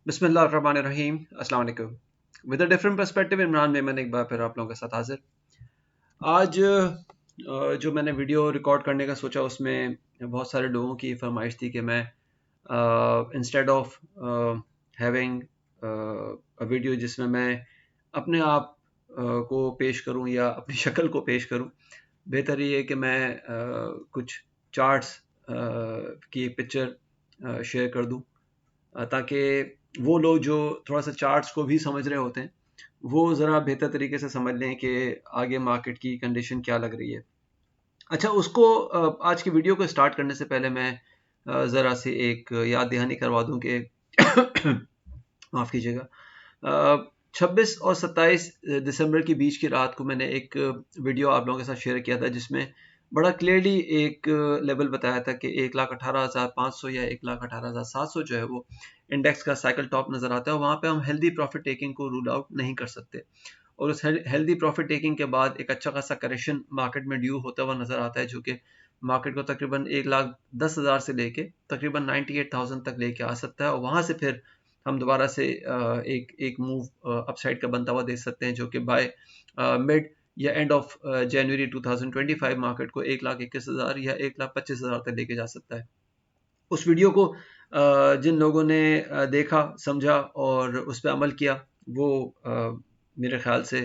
बिस्मिल्लाहिर्रहमानिर्रहीम अस्सलाम वालेकुम। With a different perspective Imran Memon एक बार फिर आप लोगों के साथ हाजिर। आज जो मैंने वीडियो रिकॉर्ड करने का सोचा उसमें बहुत सारे लोगों की फरमाइश थी कि मैं instead of having a video जिसमें मैं अपने आप को पेश करूं या अपनी शक्ल को पेश करूं, बेहतर ये है कि मैं कुछ चार्ट्स की पिक्चर शेयर कर दूं, ताकि वो लोग जो थोड़ा सा चार्ट्स को भी समझ रहे होते हैं वो ज़रा बेहतर तरीके से समझ लें कि आगे मार्केट की कंडीशन क्या लग रही है। अच्छा, उसको आज की वीडियो को स्टार्ट करने से पहले मैं ज़रा सी एक याद दहानी करवा दूं कि माफ़ कीजिएगा, 26 और 27 दिसंबर के बीच की रात को मैंने एक वीडियो आप लोगों के साथ शेयर किया था जिसमें बड़ा क्लियरली एक लेवल बताया था कि 1,18,500 या 1,18,700 जो है वो इंडेक्स का साइकिल टॉप नज़र आता है। वहाँ पे हम हेल्दी प्रॉफिट टेकिंग को रूल आउट नहीं कर सकते, और उस हेल्दी प्रॉफिट टेकिंग के बाद एक अच्छा खासा करेक्शन मार्केट में ड्यू होता हुआ नज़र आता है, जो कि मार्केट को तकरीबन 1,10,000 से लेके तकरीबन 98,000 तक लेके आ सकता है, और वहाँ से फिर हम दोबारा से एक मूव अपसाइड का बनता हुआ देख सकते हैं, जो कि बाय मिड या एंड ऑफ जनवरी 2025 मार्केट को 1,21,000 या 1,25,000 तक लेके जा सकता है। उस वीडियो को जिन लोगों ने देखा, समझा और उस पर अमल किया, वो मेरे ख्याल से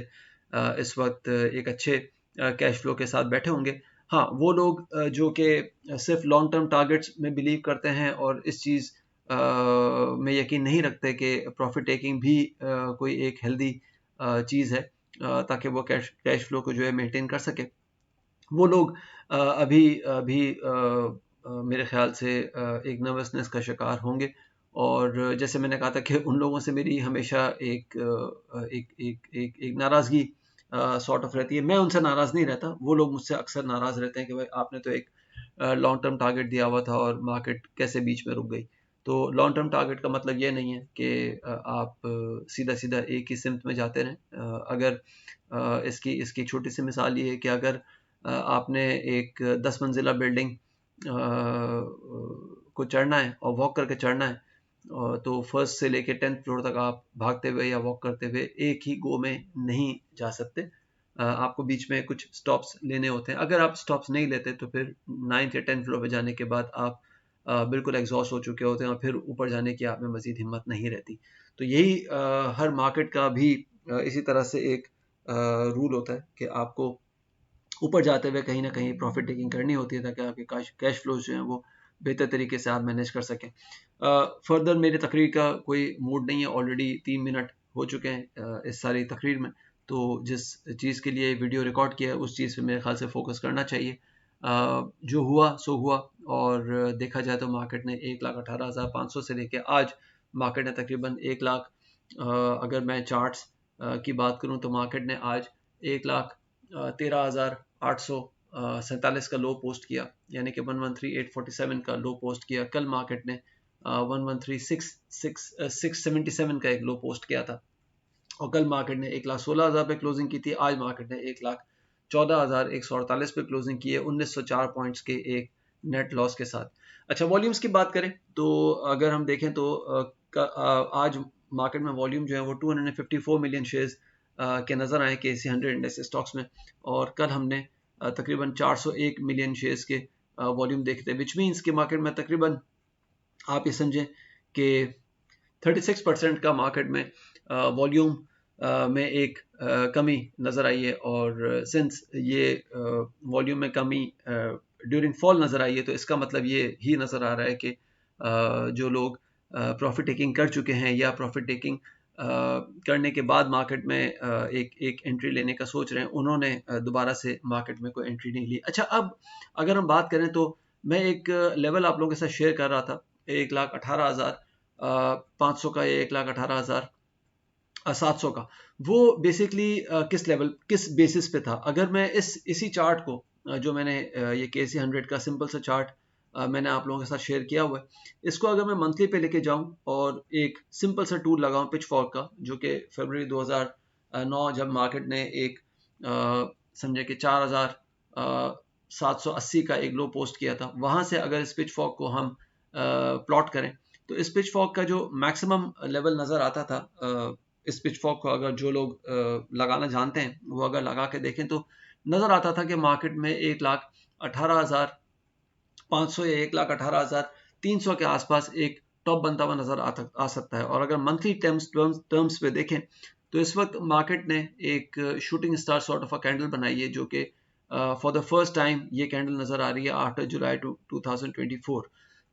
इस वक्त एक अच्छे कैश फ्लो के साथ बैठे होंगे। हाँ, वो लोग जो कि सिर्फ लॉन्ग टर्म टारगेट्स में बिलीव करते हैं और इस चीज़ में यकीन नहीं रखते कि प्रॉफिट टेकिंग भी कोई एक हेल्दी चीज़ है, ताकि वो कैश फ्लो को जो है मेंटेन कर सके, वो लोग अभी अभी मेरे ख्याल से एक नर्वसनेस का शिकार होंगे। और जैसे मैंने कहा था कि उन लोगों से मेरी हमेशा एक नाराज़गी सॉर्ट ऑफ रहती है। मैं उनसे नाराज़ नहीं रहता, वो लोग मुझसे अक्सर नाराज़ रहते हैं कि भाई आपने तो एक लॉन्ग टर्म टारगेट दिया हुआ था और मार्केट कैसे बीच में रुक गई। तो लॉन्ग टर्म टारगेट का मतलब ये नहीं है कि आप सीधा सीधा एक ही सिमत में जाते रहें। अगर इसकी इसकी छोटी सी मिसाल ये है कि अगर आपने एक 10 मंजिला बिल्डिंग को चढ़ना है और वॉक करके चढ़ना है, तो फर्स्ट से लेके 10th फ्लोर तक आप भागते हुए या वॉक करते हुए एक ही गो में नहीं जा सकते। आपको बीच में कुछ स्टॉप्स लेने होते हैं। अगर आप स्टॉप्स नहीं लेते तो फिर 9th या 10th फ्लोर पे जाने के बाद आप बिल्कुल एग्जॉस्ट हो चुके होते हैं और फिर ऊपर जाने की आप में मजीद हिम्मत नहीं रहती। तो यही हर मार्केट का भी इसी तरह से एक रूल होता है कि आपको ऊपर जाते हुए कहीं ना कहीं प्रॉफिट टेकिंग करनी होती है, ताकि आपके कैश फ्लोज जो हैं वो बेहतर तरीके से आप मैनेज कर सकें। फर्दर मेरे तकरीर का कोई मूड नहीं है, ऑलरेडी 3 मिनट हो चुके हैं इस सारी तकरीर में। तो जिस चीज़ के लिए वीडियो रिकॉर्ड किया है उस चीज़ पे मेरे ख्याल से फोकस करना चाहिए। जो हुआ सो हुआ, और देखा जाए तो मार्केट ने 1,18,500 से लेके आज मार्केट ने तकरीबन 1 लाख, अगर मैं चार्ट्स की बात करूं तो मार्केट ने आज 1,13,847 का लो पोस्ट किया, यानी कि 113,847 का लो पोस्ट किया। कल मार्केट ने 113,677 का एक लो पोस्ट किया था, और कल मार्केट ने 1,16,000 पे क्लोजिंग की थी। आज मार्केट ने 1,14,148 पे क्लोजिंग की है, 1904 पॉइंट्स के एक नेट लॉस के साथ। अच्छा, वॉल्यूम्स की बात करें तो अगर हम देखें तो आज मार्केट में वॉल्यूम जो है वो 254 मिलियन शेयर्स के नज़र आए के सी 100 इंडेक्स स्टॉक्स में, और कल हमने तकरीबन 401 मिलियन शेयर्स के वॉल्यूम देखे थे, विच मीन्स कि मार्केट में तकरीबन आप ये समझें कि 36% का मार्केट में वॉल्यूम में एक कमी नज़र आई है। और सिंस ये वॉल्यूम में कमी ड्यूरिंग फॉल नज़र आई है, तो इसका मतलब ये ही नज़र आ रहा है कि जो लोग प्रॉफिट टेकिंग कर चुके हैं या प्रॉफिट टेकिंग करने के बाद मार्केट में एक एंट्री लेने का सोच रहे हैं, उन्होंने दोबारा से मार्केट में कोई एंट्री नहीं ली। अच्छा, अब अगर हम बात करें तो मैं एक लेवल आप लोगों के साथ शेयर कर रहा था, 1,18,500 का या 1,18,700 का। वो बेसिकली किस लेवल किस बेसिस पे था? अगर मैं इसी चार्ट को जो मैंने ये केसी 100 का सिंपल सा चार्ट मैंने आप लोगों के साथ शेयर किया हुआ है, इसको अगर मैं मंथली पे लेके जाऊं और एक सिंपल सा टूल लगाऊं पिच फॉर्क का, जो कि फरवरी 2009 जब मार्केट ने एक समझे कि 4,780 का एक लो पोस्ट किया था, वहां से अगर इस पिच फॉर्क को हम प्लॉट करें तो इस पिच फॉक का जो मैक्सिमम लेवल नज़र आता था, इस पिच फॉक को अगर जो लोग लगाना जानते हैं वो अगर लगा के देखें तो नज़र आता था कि मार्केट में 1,18,500 या 1,18,300 के आसपास एक टॉप बनता हुआ नज़र आ सकता है। और अगर मंथली टर्म्स पे देखें तो इस वक्त मार्केट ने एक shooting star sort of a candle बनाई है, जो कि फॉर द फर्स्ट टाइम ये कैंडल नज़र आ रही है 8 जुलाई 2024।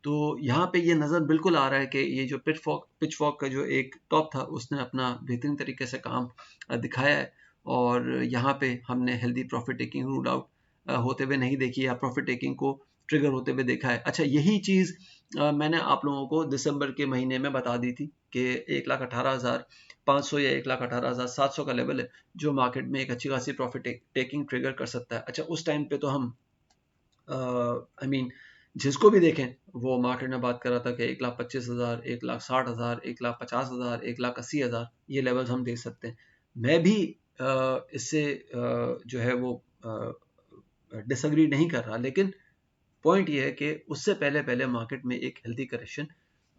तो यहाँ पे ये नज़र बिल्कुल आ रहा है कि ये जो पिच फॉक का जो एक टॉप था उसने अपना बेहतरीन तरीके से काम दिखाया है, और यहाँ पे हमने healthy profit taking rule out होते हुए नहीं देखी या प्रॉफिट टेकिंग को ट्रिगर होते हुए देखा है। अच्छा, यही चीज़ मैंने आप लोगों को दिसंबर के महीने में बता दी थी कि 1,18,500 या 1,18,700 का लेवल है जो मार्केट में एक अच्छी खासी प्रॉफिट टेकिंग ट्रिगर कर सकता है। अच्छा, उस टाइम पे तो हम आई मीन जिसको भी देखें वो मार्केट में बात कर रहा था कि 1,25,000, 1,60,000, 1,50,000, 1,80,000 ये लेवल्स हम देख सकते हैं। मैं भी इससे जो है वो डिसएग्री नहीं कर रहा, लेकिन पॉइंट ये है कि उससे पहले पहले मार्केट में एक हेल्दी करेक्शन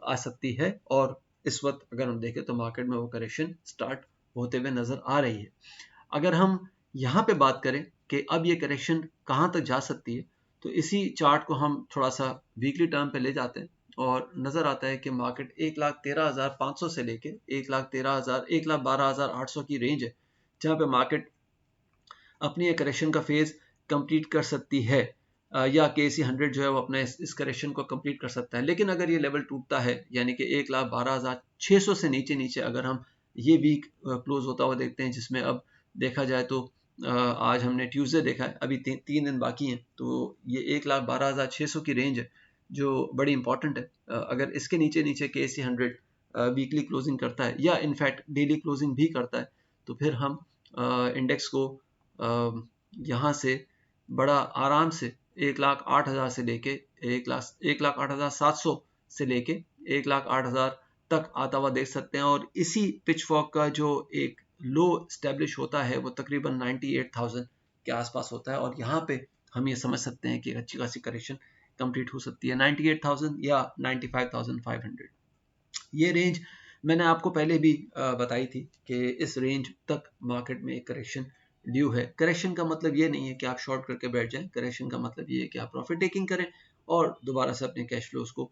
आ सकती है, और इस वक्त अगर हम देखें तो मार्केट में वो करेक्शन स्टार्ट होते हुए नजर आ रही है। अगर हम यहाँ पे बात करें कि अब ये करेक्शन कहाँ तक जा सकती है, तो इसी चार्ट को हम थोड़ा सा वीकली टर्म पे ले जाते हैं और नजर आता है कि मार्केट 1,13,500 से लेके 1,13,000 1,12,800 की रेंज है, जहाँ पे मार्केट अपनी एक करेक्शन का फेज कंप्लीट कर सकती है, या KC100 जो है वो अपना इस करेक्शन को कंप्लीट कर सकता है। लेकिन अगर ये लेवल टूटता है, यानी कि 1,12,600 से नीचे नीचे अगर हम ये वीक क्लोज होता हुआ देखते हैं, जिसमें अब देखा जाए तो आज हमने ट्यूसडे देखा है, अभी 3 दिन बाकी हैं, तो ये 1,12,600 की रेंज है जो बड़ी इंपॉर्टेंट है। अगर इसके नीचे नीचे KC100 वीकली क्लोजिंग करता है या इनफैक्ट डेली क्लोजिंग भी करता है, तो फिर हम इंडेक्स को यहाँ से बड़ा आराम से 1,08,000 से लेके 1,08,700 से लेके 1,08,000 तक आता हुआ देख सकते हैं। और इसी पिच फॉक का जो एक लो स्टैब्लिश होता है वो तकरीबन 98,000 के आसपास होता है, और यहाँ पे हम ये समझ सकते हैं कि अच्छी खासी करेक्शन कंप्लीट हो सकती है 98,000 या 95,500। ये रेंज मैंने आपको पहले भी बताई थी कि इस रेंज तक मार्केट में एक करेक्शन ड्यू है। करेक्शन का मतलब ये नहीं है कि आप शॉर्ट करके बैठ जाएं, करेक्शन का मतलब ये है कि आप प्रॉफिट टेकिंग करें और दोबारा से अपने कैश फ्लोज को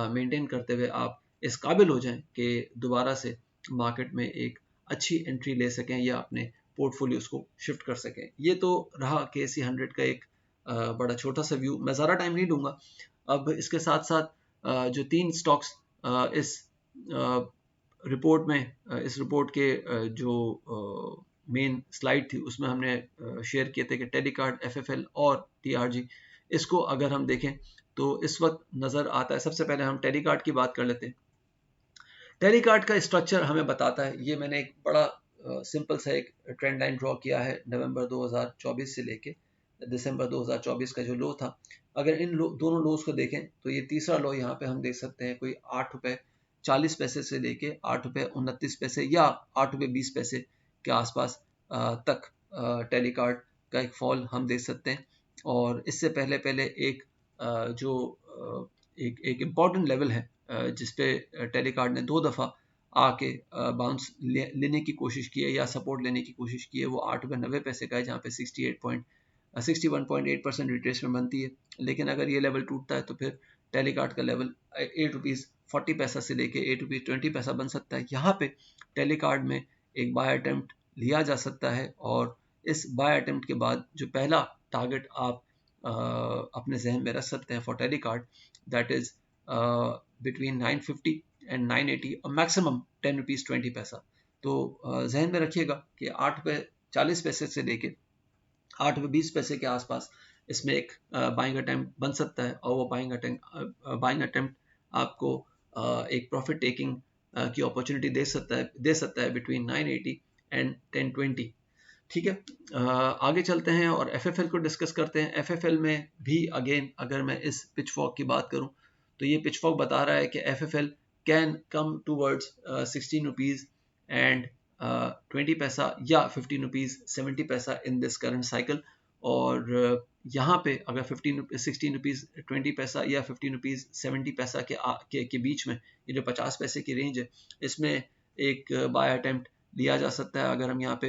मेंटेन करते हुए आप इस काबिल हो जाएं कि दोबारा से मार्केट में एक अच्छी एंट्री ले सकें या अपने पोर्टफोलियोज को शिफ्ट कर सकें। ये तो रहा KC100 का एक बड़ा छोटा सा व्यू, मैं ज़्यादा टाइम नहीं लूँगा। अब इसके साथ साथ जो 3 स्टॉक्स इस रिपोर्ट में इस रिपोर्ट के जो मेन स्लाइड थी उसमें हमने शेयर किए थे कि टेलीकार्ड, FFL और TRG, इसको अगर हम देखें तो इस वक्त नज़र आता है। सबसे पहले हम टेलीकार्ड की बात कर लेते हैं। टेलीकार्ड का स्ट्रक्चर हमें बताता है, ये मैंने एक बड़ा सिंपल सा एक ट्रेंड लाइन ड्रॉ किया है नवंबर 2024 से लेके दिसंबर 2024 का जो लो था। अगर इन दोनों लोज को देखें तो ये तीसरा लो यहाँ पे हम देख सकते हैं, कोई 8 रुपए 40 पैसे से लेके 8 रुपए 29 पैसे या 8 रुपए 20 पैसे के आसपास तक टेलीकार्ड का एक फॉल हम देख सकते हैं। और इससे पहले पहले एक जो एक इम्पॉर्टेंट लेवल है जिसपे टेलीकार्ड ने 2 दफ़ा आके बाउंस लेने की कोशिश की है या सपोर्ट लेने की कोशिश की है, वो 8 रुपये 90 पैसे का है, जहाँ पे 61.8% रिट्रेसमेंट बनती है। लेकिन अगर ये लेवल टूटता है तो फिर टेलीकार्ड का लेवल 8 रुपीज़ 40 पैसा से लेके 8 रुपीज़ 20 पैसा बन सकता है। यहाँ पे टेलीकार्ड में एक बाय अटेम्प्ट लिया जा सकता है, और इस बाय अटेम्प्ट के बाद जो पहला टारगेट आप अपने जहन में रख सकते हैं for Telecard, that is between 950 and 980 और मैक्सिमम 10 रुपीज़ 20 पैसा। तो जहन में रखिएगा कि 8 रुपये 40 पैसे से लेके 8 रुपये 20 पैसे के आसपास इसमें एक बाइंग अटेम्प्ट बन सकता है, और वो बाइंग अटेम्प्ट आपको एक प्रॉफिट टेकिंग की अपॉर्चुनिटी दे सकता है बिटवीन 980 एंड 1020। ठीक है, आगे चलते हैं और FFL को डिस्कस करते हैं। FFL में भी अगेन अगर मैं इस पिच फॉक की बात करूं तो ये पिच फॉक बता रहा है कि FFL can come towards 16 rupees and 20 पैसा या 15 रुपीज़ 70 पैसा इन दिस करंट साइकिल। और यहाँ पे अगर 16 रुपीज़ 20 पैसा या 15 रुपीज़ 70 पैसा के बीच में ये जो 50 पैसे की रेंज है, इसमें एक बाय अटेम्प्ट लिया जा सकता है। अगर हम यहाँ पे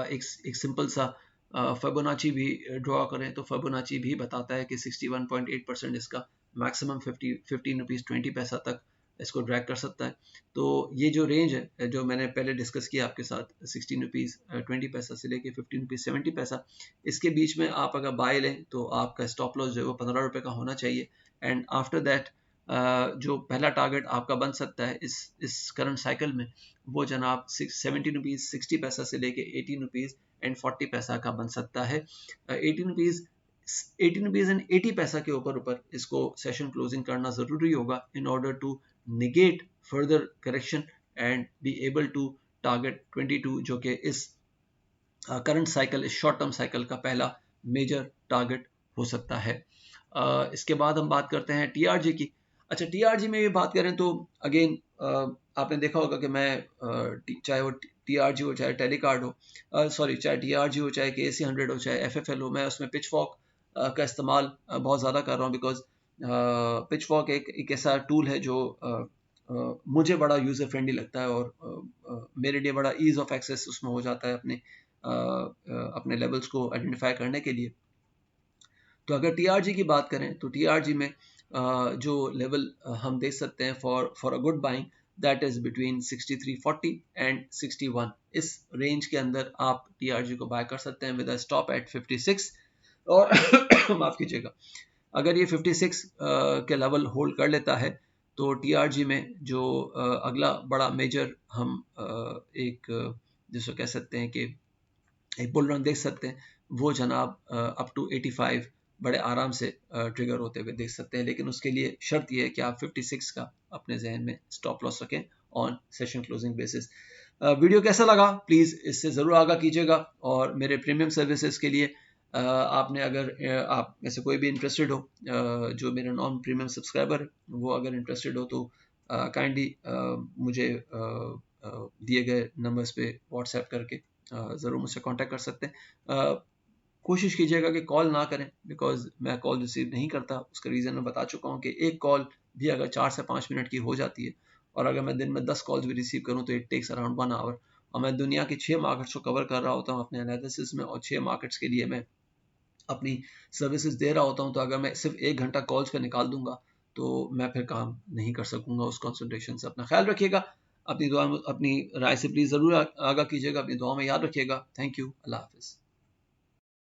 एक सिंपल सा फिबोनाची भी ड्रॉ करें तो फिबोनाची भी बताता है कि 61.8% इसका मैक्सिमम 15 रुपीज़ 20 पैसा तक इसको ड्रैग कर सकता है। तो ये जो रेंज है जो मैंने पहले डिस्कस किया आपके साथ 16 रुपीज़ 20 पैसा से लेके 15 रुपीज़ 70 पैसा, इसके बीच में आप अगर बाय लें तो आपका स्टॉप लॉस जो है वो 15 रुपये का होना चाहिए। एंड आफ्टर दैट जो पहला टारगेट आपका बन सकता है इस करंट साइकिल में, वो जनाब 17 रुपीज़ 60 पैसा से लेके 18 रुपीज़ एंड 40 पैसा का बन सकता है। 18 रुपीज़ एंड 80 पैसा के ऊपर इसको सेशन क्लोजिंग करना ज़रूरी होगा in order to negate further correction and be able to target 22, जो कि इस करंट साइकिल, इस शॉर्ट टर्म साइकिल का पहला मेजर टारगेट हो सकता है। इसके बाद हम बात करते हैं टीआरजी की। अच्छा, टीआरजी में ये बात करें तो अगेन आपने देखा होगा कि मैं चाहे वो टीआरजी हो चाहे टेलीकार्ड हो, सॉरी चाहे टीआरजी हो चाहे केएसी 100 हो चाहे एफएफएल हो, मैं उसमें पिचफॉक का इस्तेमाल बहुत ज़्यादा कर रहा हूँ। बिकॉज पिचफॉक एक ऐसा टूल है जो मुझे बड़ा यूज़र फ्रेंडली लगता है और मेरे लिए बड़ा ईज़ ऑफ एक्सेस उसमें हो जाता है अपने लेवल्स को आइडेंटिफाई करने के लिए। तो अगर टीआरजी की बात करें तो टीआरजी में जो लेवल हम देख सकते हैं for a good buying, that is between 63.40 and 61। इस रेंज के अंदर आप टीआरजी को बाय कर सकते हैं विद अ स्टॉप एट 56। और माफ कीजिएगा, अगर ये 56 के लेवल होल्ड कर लेता है तो टीआरजी में जो अगला बड़ा मेजर हम एक जिसको कह सकते हैं कि एक बुल रन देख सकते हैं, वो जनाब अप टू 85 बड़े आराम से ट्रिगर होते हुए देख सकते हैं। लेकिन उसके लिए शर्त यह है कि आप 56 का अपने जहन में स्टॉप लॉस रखें on session closing basis. Video कैसा लगा प्लीज़ इससे ज़रूर आगाह कीजिएगा। और मेरे प्रीमियम सर्विसेज के लिए आपने अगर आप में से कोई भी इंटरेस्टेड हो, जो मेरा नॉन प्रीमियम सब्सक्राइबर है वो अगर इंटरेस्टेड हो तो काइंडली मुझे दिए गए नंबर्स पे व्हाट्सएप करके ज़रूर मुझसे कांटेक्ट कर सकते हैं। कोशिश कीजिएगा कि कॉल ना करें, बिकॉज मैं कॉल रिसीव नहीं करता। उसका रीज़न मैं बता चुका हूँ कि एक कॉल भी अगर 4 से 5 मिनट की हो जाती है, और अगर मैं दिन में 10 कॉल्स भी रिसीव करूँ तो इट टेक्स अराउंड 1 आवर। और मैं दुनिया के 6 मार्केट्स को कवर कर रहा होता हूँ अपने एनालिसिस में, और 6 मार्केट्स के लिए मैं अपनी सर्विसेज दे रहा होता हूँ। तो अगर मैं सिर्फ 1 घंटा कॉल्स पे निकाल दूंगा तो मैं फिर काम नहीं कर सकूंगा उस कंसंट्रेशन से। अपना ख्याल रखिएगा, अपनी दुआ में अपनी राय से प्लीज़ ज़रूर आगाह कीजिएगा, अपनी दुआ में याद रखिएगा। थैंक यू, अल्लाह हाफिज़।